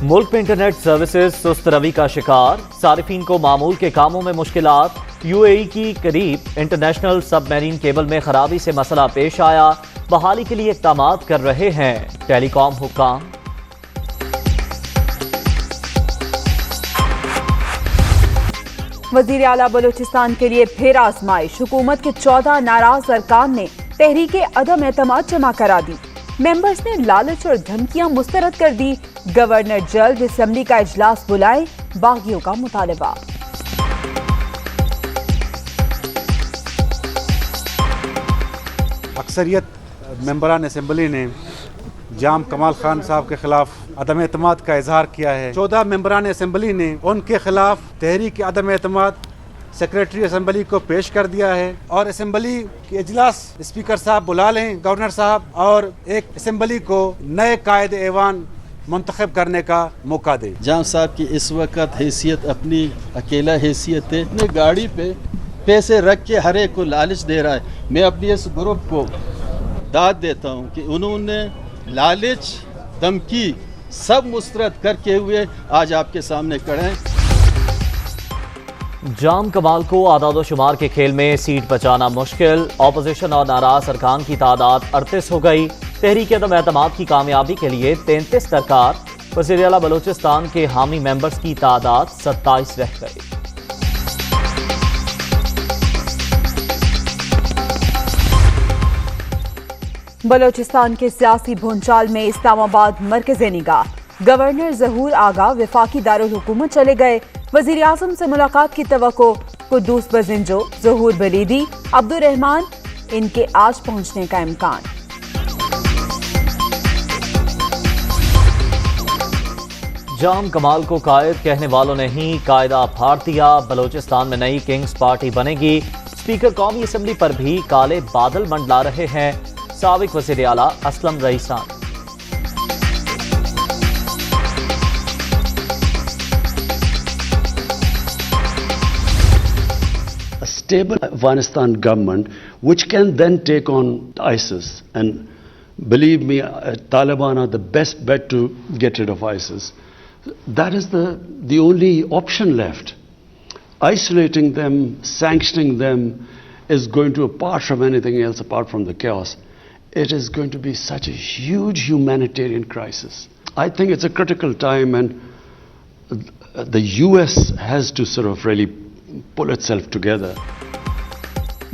मुल्क में internet services सुस्त रवि का शिकार, सारिफीन को मामूल के कामों में मुश्किलात। यूएई की करीब इंटरनेशनल सबमरीन केबल में खराबी से मसला पेश आया, बहाली के लिए इक़दाम कर रहे हैं टेलीकॉम हुक्काम। वजीर आला बलूचिस्तान के लिए फिर आजमाइश, हुकूमत के 14 नाराज अरकान ने तहरीके अदम एतमाद जमा करा दी। मेंबर्स ने लालच और धमकियां मुस्तरद कर दी। गवर्नर जल्द असेंबली का इजलास बुलाए, बागियों का मुतालबा। अक्सरियत मेंबरान असेंबली ने जाम कमाल खान साहब के खिलाफ अदम एतमाद का इजहार किया है। 14 मेंबरान असेंबली ने उनके खिलाफ तहरीक अदम एतमाद सेक्रेटरी असेंबली को पेश कर दिया है और असेंबली की इजलास स्पीकर साहब बुला लें गवर्नर साहब और एक असेंबली को नए कायद ऐवान मुंतखब करने का मौका दे। जाम साहब की इस वक्त हैसियत अपनी अकेला हैसियत है, अपने गाड़ी पे पैसे रख के हर एक को लालच दे रहा है। मैं अपनी इस ग्रुप को दाद देता हूँ कि उन्होंने लालच धमकी सब मुस्तरद करके हुए आज आपके सामने खड़े हैं। जाम कमाल को आदाद शुमार के खेल में सीट बचाना मुश्किल, ऑपोजिशन और नाराज अरकान की तादाद 38 हो गई। तहरीक अदम एतमाद की कामयाबी के लिए 33 दरकार। वज़ीर आला बलूचिस्तान के हामी मेंबर्स की तादाद 27 रह गई। बलूचिस्तान के सियासी भूंचाल में इस्लामाबाद मरकज़े निगाह। गवर्नर ज़हूर आगा वफाकी दारुल हुकूमत चले गए। वज़ीर आज़म से मुलाकात की तवक्को। कुद्दूस बजिंजो, ज़हूर बलीदी, अब्दुर रहमान इनके आज पहुंचने का इम्कान। जाम कमाल को कायद कहने वालों ने ही कायदा फाड़ दिया। बलूचिस्तान में नई किंग्स पार्टी बनेगी। स्पीकर कौमी असम्बली पर भी काले बादल मंडला रहे हैं साबिक वज़ीर आला Aslam रईसान। A stable Afghanistan government which can then take on ISIS, and believe me, Taliban are the best bet to get rid of ISIS. That is the only option left. Isolating them, sanctioning them is going to, apart from anything else, apart from the chaos, it is going to be such a huge humanitarian crisis. I think it's a critical time, and the US has to sort of really pull itself together.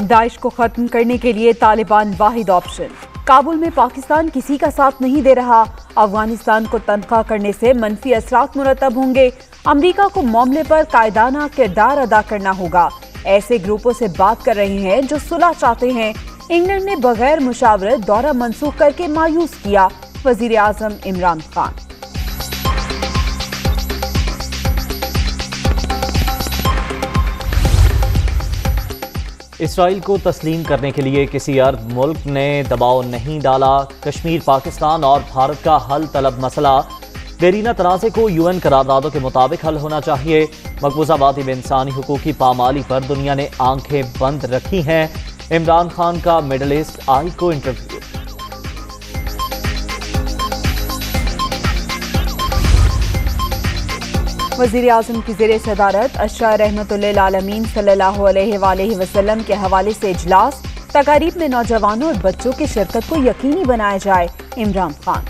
Daesh को खत्म करने के लिए तालिबान वाहिद option. Kabul में पाकिस्तान किसी का साथ नहीं दे रहा। अफगानिस्तान को तनख्वाह करने से मनफी असरात मुरतब होंगे। अमेरिका को मामले पर कायदाना किरदार अदा करना होगा। ऐसे ग्रुपों से बात कर रहे हैं जो सुलह चाहते हैं। इंग्लैंड ने बगैर मुशावरत दौरा मंसूख करके मायूस किया वजीर आजम इमरान खान। इसराइल को तस्लीम करने के लिए किसी अरब मुल्क ने दबाव नहीं डाला। कश्मीर पाकिस्तान और भारत का हल तलब मसला। देरीना तनाज़े को यूएन करारदादों के मुताबिक हल होना चाहिए। मकबूजा वादी में इंसानी हुकूक की पामाली पर दुनिया ने आंखें बंद रखी हैं। इमरान खान का मिडल ईस्ट आई को इंटरव्यू। वज़ीर आज़म की ज़ेरे सदारत अशरा रहमतुल्लिल आलमीन सल्लल्लाहु अलैहि वसल्लम के हवाले से इजलास। तकारीब में नौजवानों और बच्चों की शिरकत को यकीनी बनाया जाए। Imran Khan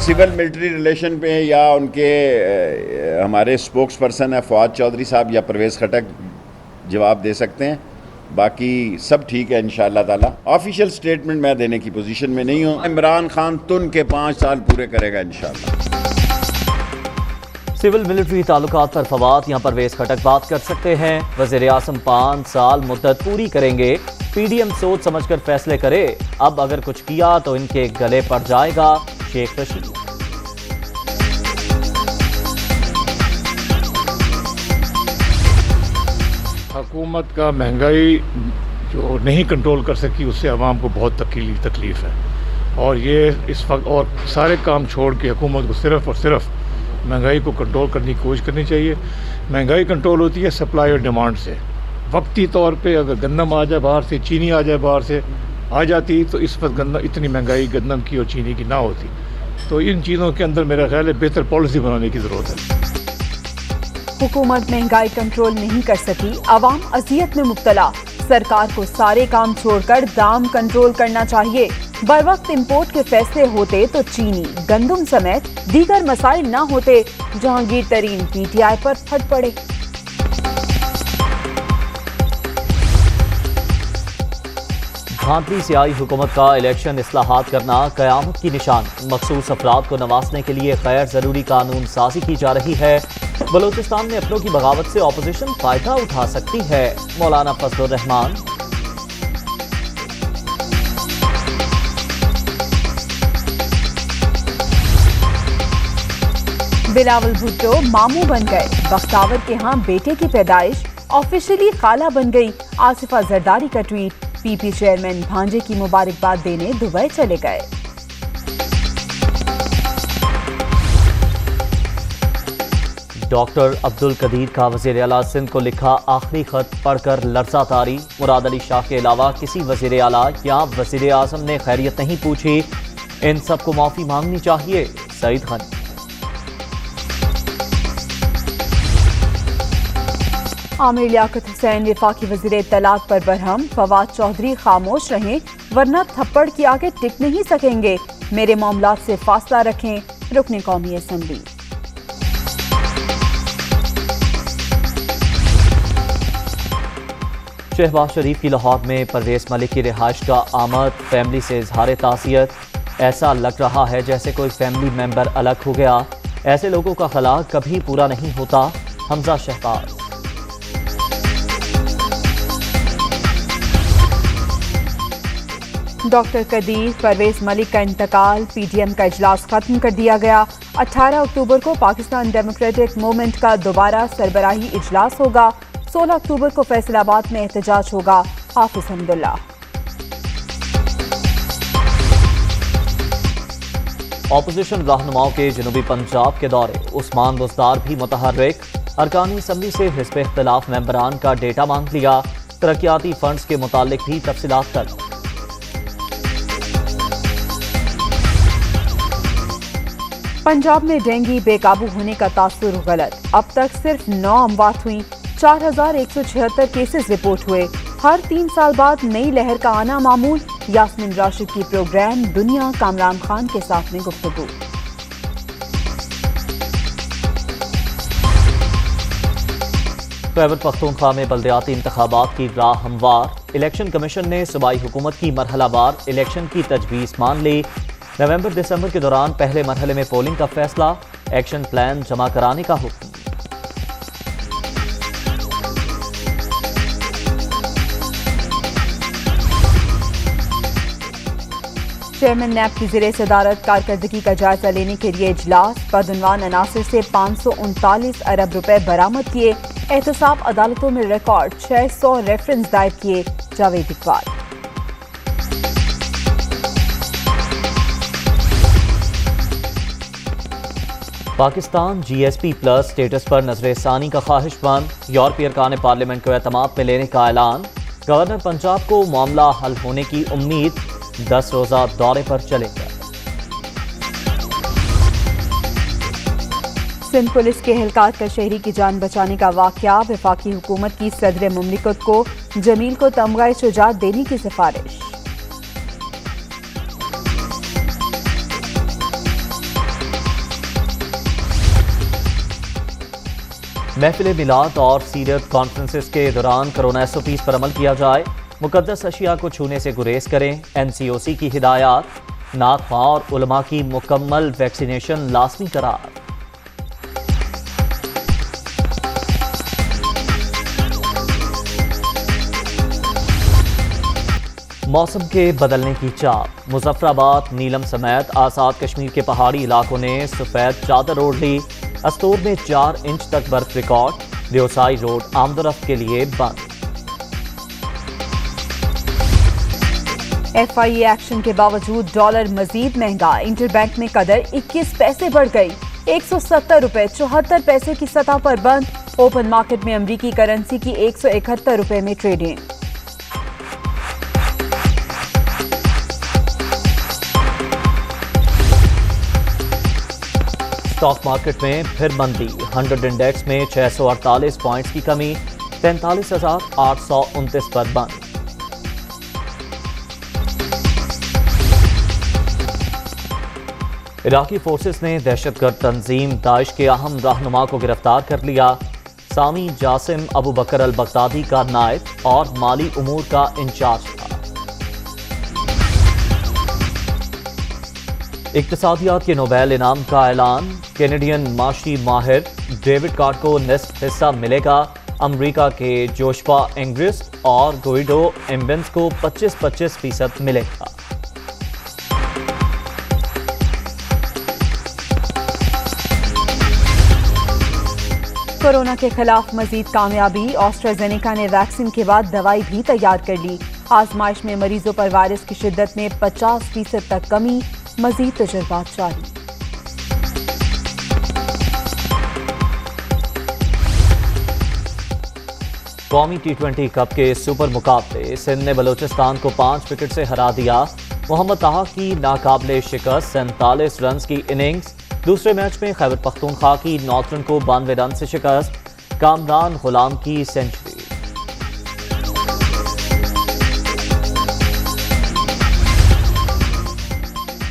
civil military relation पे या उनके हमारे स्पोक्स पर्सन है फवाद चौधरी साहब या परवेज़ खटक जवाब दे सकते हैं। बाकी सब ठीक है इंशाअल्लाह ताला। ऑफिशियल स्टेटमेंट मैं देने की पोजीशन में नहीं हूँ। इमरान खान तुन के 5 साल पूरे करेगा इंशाअल्लाह। सिविल मिलिट्री ताल्लुकात पर फवाद यहाँ परवेज़ खटक बात कर सकते हैं। वज़ीर आज़म 5 साल मुद्दत पूरी करेंगे। पीडीएम सोच समझकर फैसले करे। अब अगर कुछ किया तो इनके गले पड़ जाएगा। शेख रशीद हुकूमत का महंगाई जो नहीं कंट्रोल कर सकी उससे आवाम को बहुत तकलीफ़ है और ये इस वक्त और सारे काम छोड़ के हुकूमत को सिर्फ़ और सिर्फ महंगाई को कंट्रोल करने की कोशिश करनी चाहिए। महंगाई कंट्रोल होती है सप्लाई और डिमांड से। वक्ती तौर पे अगर गंदम आ जाए बाहर से, चीनी आ जाए बाहर से, आ जाती तो इस वक्त इतनी महंगाई गंदम की और चीनी की ना होती। तो इन चीज़ों के अंदर मेरा ख्याल है बेहतर पॉलिसी बनाने की ज़रूरत है। हुकूमत महंगाई कंट्रोल नहीं कर सकी, अवाम अजियत में मुब्तला। सरकार को सारे काम छोड़कर दाम कंट्रोल करना चाहिए। बर वक्त इम्पोर्ट के फैसले होते तो चीनी, गंदुम समेत दीगर मसाइल न होते। जहांगीर तरीन पीटीआई पर फट पड़े। भांति से आई हुकूमत का इलेक्शन इस्लाहात करना कयामत की निशान। मखसूस अफराद को नवाजने के लिए गैर जरूरी कानून साजी की जा रही है। बलूचिस्तान में अपनों की बगावत से ऑपोजिशन फायदा उठा सकती है। मौलाना फजलुर रहमान। बिलावल भुट्टो मामू बन गए। बख्तावर के यहाँ बेटे की पैदाइश, ऑफिशियली खाला बन गई। आसिफा जरदारी का ट्वीट, पीपी चेयरमैन भांजे की मुबारकबाद देने दुबई चले गए। डॉक्टर अब्दुल कदीर का वज़ीर आला सिंध को लिखा आखिरी खत पढ़कर लर्जा तारी। मुराद अली शाह के अलावा किसी वज़ीर आला या वज़ीर आज़म ने खैरियत नहीं पूछी। इन सबको माफ़ी मांगनी चाहिए। सईद खान। आमिर लियाकत हुसैन वफाकी वज़ीर इत्तलात पर बरहम। फवाद चौधरी खामोश रहें वरना थप्पड़ के आगे टिक नहीं सकेंगे। मेरे मामलात से फासला रखें। रुकने कौमी असम्बली। शहबाज शरीफ की लाहौर में परवेज मलिक की रिहाइश का आमद। फैमिली से इजहार तासियत। ऐसा लग रहा है जैसे कोई फैमिली मेंबर अलग हो गया। ऐसे लोगों का खला कभी पूरा नहीं होता। हमजा शहबाज। डॉक्टर कदीर परवेज मलिक का इंतकाल। पीटीएम का इजलास खत्म कर दिया गया। 18 अक्टूबर को पाकिस्तान डेमोक्रेटिक मूवमेंट का दोबारा सरबराही इजलास होगा। 16 अक्टूबर को फैसलाबाद में एहतजाज होगा। हाफिज हमदुल्ला। ऑपोजिशन रहनुमाओं के जनूबी पंजाब के दौरे। उस्मान बुज़दार भी मुतहर्रिक। अरकानी असम्बली से हिज़्ब इख्तिलाफ मेंबरान का डेटा मांग लिया। तरक्याती फंड्स के मुतालिक भी तफसीलात तक। पंजाब में डेंगू बेकाबू होने का तासुर गलत। अब तक सिर्फ 9 अमवात हुई। 4176 केसेस रिपोर्ट हुए। हर 3 साल बाद नई लहर का आना मामूल। यास्मीन राशिद की प्रोग्राम दुनिया कामरान खान के साथ में गुफ्तगू। खैबर पख्तूनख्वा में बल्दियाती इंतखाबात की राह हमवार। इलेक्शन कमीशन ने सूबाई हुकूमत की मरहलावार इलेक्शन की तजवीज़ मान ली। नवंबर दिसंबर के दौरान पहले मरहले में पोलिंग का फैसला। एक्शन प्लान जमा कराने का हुक्म। चेयरमैन नैब की ज़ेरे सदारत कारकर्दगी का जायजा लेने के लिए इजलास। बदनवान अनासर से 539 अरब रुपए बरामद किए। एहतसाब अदालतों में रिकॉर्ड। 600 रेफरेंस दायर किए। Javed Iqbal. Pakistan GSP plus status पर नजरसानी का ख्वाहिशमंद। यूरोपीय अरकान पार्लियामेंट को एतमाद में लेने का ऐलान। गवर्नर पंजाब को मामला हल होने की उम्मीद। 10 रोजा दौरे पर चलेगा। सिंध पुलिस के एहलकार का शहरी की जान बचाने का वाकया। वफाकी हुकूमत की सदर मुमलिकत को जमील को तमगाए शुजात देने की सिफारिश। महफिल मिलाद और सीरत कॉन्फ्रेंसेस के दौरान कोरोना SOPs पर अमल किया जाए। मुकद्दस अशिया को छूने से गुरेज करें। NCOC की हिदायत। नात ख्वां और उलमा की मुकम्मल वैक्सीनेशन लाजमी करार। मौसम के बदलने की चाप। मुजफ्फराबाद, नीलम समेत आजाद कश्मीर के पहाड़ी इलाकों ने सफेद चादर ओढ़ ली। अस्तूर में 4 इंच तक बर्फ रिकॉर्ड। देवसाई रोड आमदोरफ्त के लिए बंद। FIA एक्शन के बावजूद डॉलर मजीद महंगा। इंटरबैंक में कदर 21 पैसे बढ़ गई। 170 रुपए 74 पैसे की सतह पर बंद। ओपन मार्केट में अमरीकी करेंसी की 171 रुपए में ट्रेडिंग। स्टॉक मार्केट में फिर मंदी, 100 इंडेक्स में 648 पॉइंट्स की कमी, 43,829 पर बंद। इराकी फोर्सेस ने दहशतगर्द तंजीम दाइश के अहम रहनुमा को गिरफ्तार कर लिया। सामी जासिम अबू बकर अल बगदादी का नायब और माली उमूर का इंचार्ज था। इक्तिसादियात के नोबेल इनाम का ऐलान, कैनेडियन माशी माहिर डेविड कार्ड को निस्फ हिस्सा मिलेगा। अमरीका के जोशुआ एंग्रिस्ट और गुइडो एम्बेंस को 25-25% मिलेगा। कोरोना के खिलाफ मजीद कामयाबी, ऑस्ट्राजेनेका ने वैक्सीन के बाद दवाई भी तैयार कर ली। आजमाइश में मरीजों पर वायरस की शिद्दत में 50% तक कमी, मजीद तजुर्बात जारी। कौमी T20 कप के सुपर मुकाबले, सिंध ने बलोचिस्तान को 5 विकेट से हरा दिया। मोहम्मद ताहा की नाकाबिले शिकस्त, 47 रन की इनिंग्स। दूसरे मैच में खैबर पख्तूनख्वा की नॉर्थर्न को 92 रन से शिकस्त, कामरान गुलाम की सेंचुरी।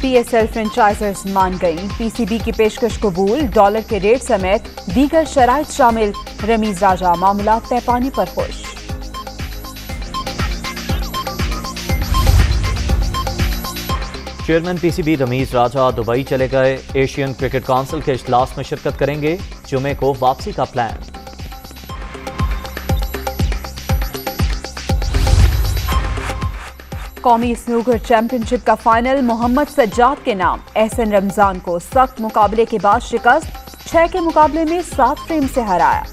PSL फ्रेंचाइजर्स मान गई, PCB की पेशकश कबूल, डॉलर के रेट समेत दीगर शराइत शामिल। रमीज राजा मामलात तय पानी पर खुश। चेयरमैन PCB रमीज राजा दुबई चले गए। एशियन क्रिकेट काउंसिल के इजलास में शिरकत करेंगे। जुमे को वापसी का प्लान। कौमी स्नूकर चैंपियनशिप का फाइनल मोहम्मद सज्जाद के नाम, एहसन रमजान को सख्त मुकाबले के बाद शिकस्त, 6 के मुकाबले में 7 फ्रेम से हराया।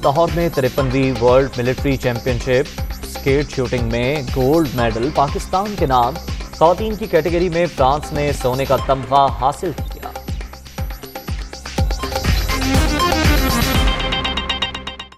लाहौर में 53वीं world military championship skate shooting में गोल्ड मेडल पाकिस्तान के नाम। खवातीन की कैटेगरी में फ्रांस ने सोने का तमगा हासिल किया।